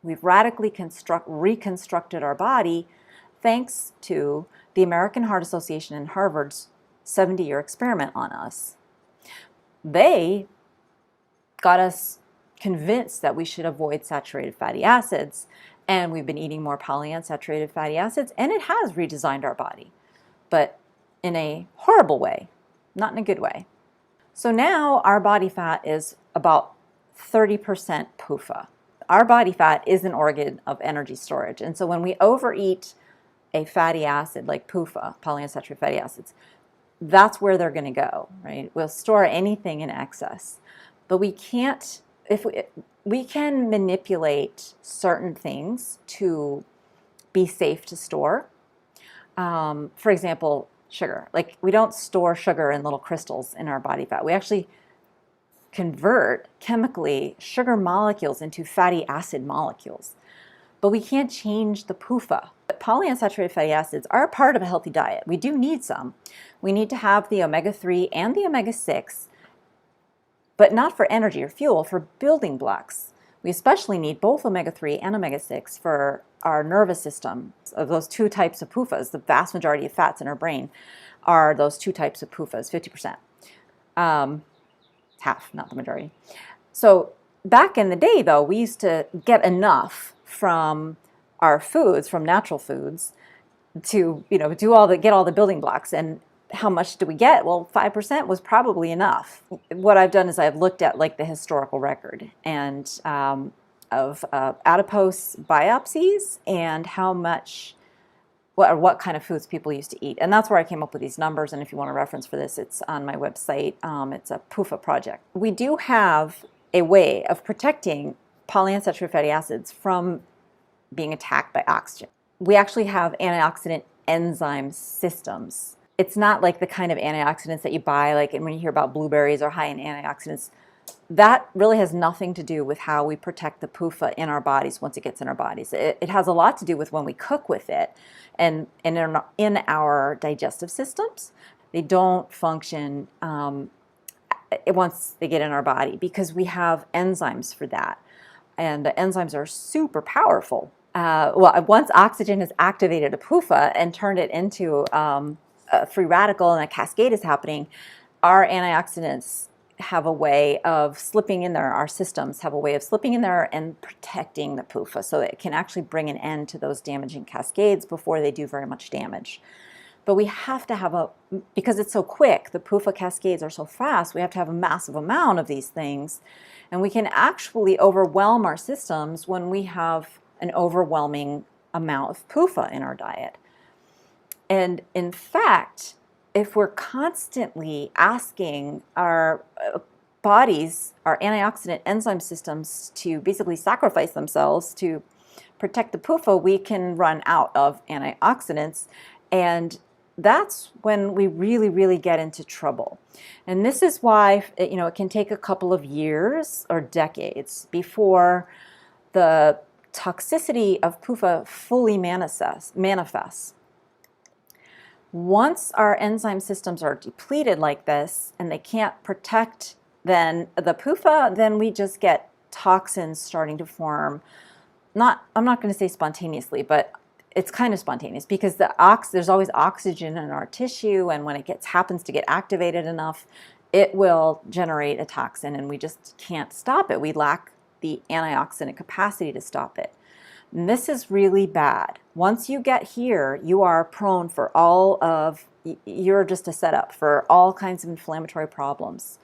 We've radically reconstructed our body thanks to the American Heart Association and Harvard's 70-year experiment on us. They got us convinced that we should avoid saturated fatty acids, and we've been eating more polyunsaturated fatty acids, and it has redesigned our body, but in a horrible way, not in a good way. So now our body fat is about 30% PUFA. Our body fat is an organ of energy storage, and so when we overeat a fatty acid like PUFA, polyunsaturated fatty acids, that's where they're going to go, right? We'll store anything in excess, but we can't, if we can manipulate certain things to be safe to store. For example, sugar. Like, we don't store sugar in little crystals in our body fat. We actually convert chemically sugar molecules into fatty acid molecules, but we can't change the PUFA. But polyunsaturated fatty acids are a part of a healthy diet. We do need some. We need to have the omega-3 and the omega-6, but not for energy or fuel, for building blocks. We especially need both omega-3 and omega-6 for our nervous system. Of those two types of PUFAs, the vast majority of fats in our brain are those two types of PUFAs, 50%. Half, not the majority. So back in the day, though, we used to get enough from our foods, from natural foods, to get all the building blocks. And how much do we get? Well, 5% was probably enough. What I've done is I've looked at like the historical record and of adipose biopsies and how much, what kind of foods people used to eat. And that's where I came up with these numbers. And if you want a reference for this, it's on my website. It's a PUFA project. We do have a way of protecting polyunsaturated fatty acids from being attacked by oxygen. We actually have antioxidant enzyme systems. It's not like the kind of antioxidants that you buy, like when you hear about blueberries are high in antioxidants. That really has nothing to do with how we protect the PUFA in our bodies once it gets in our bodies. It has a lot to do with when we cook with it and in our digestive systems. They don't function once they get in our body because we have enzymes for that. And the enzymes are super powerful. Once oxygen has activated a PUFA and turned it into a free radical and a cascade is happening, our antioxidants have a way of slipping in there, our systems have a way of slipping in there and protecting the PUFA so that it can actually bring an end to those damaging cascades before they do very much damage. But we have to have because it's so quick, the PUFA cascades are so fast, we have to have a massive amount of these things. And we can actually overwhelm our systems when we have an overwhelming amount of PUFA in our diet. And in fact, if we're constantly asking our bodies, our antioxidant enzyme systems, to basically sacrifice themselves to protect the PUFA, we can run out of antioxidants. And that's when we really, really get into trouble. And this is why, it can take a couple of years or decades before the toxicity of PUFA fully manifests. Once our enzyme systems are depleted like this and they can't protect then the PUFA, then we just get toxins starting to form. I'm not going to say spontaneously, but it's kind of spontaneous because there's always oxygen in our tissue, and when it happens to get activated enough, it will generate a toxin, and we just can't stop it. We lack the antioxidant capacity to stop it. And this is really bad. Once you get here, you are prone for you're just a setup for all kinds of inflammatory problems.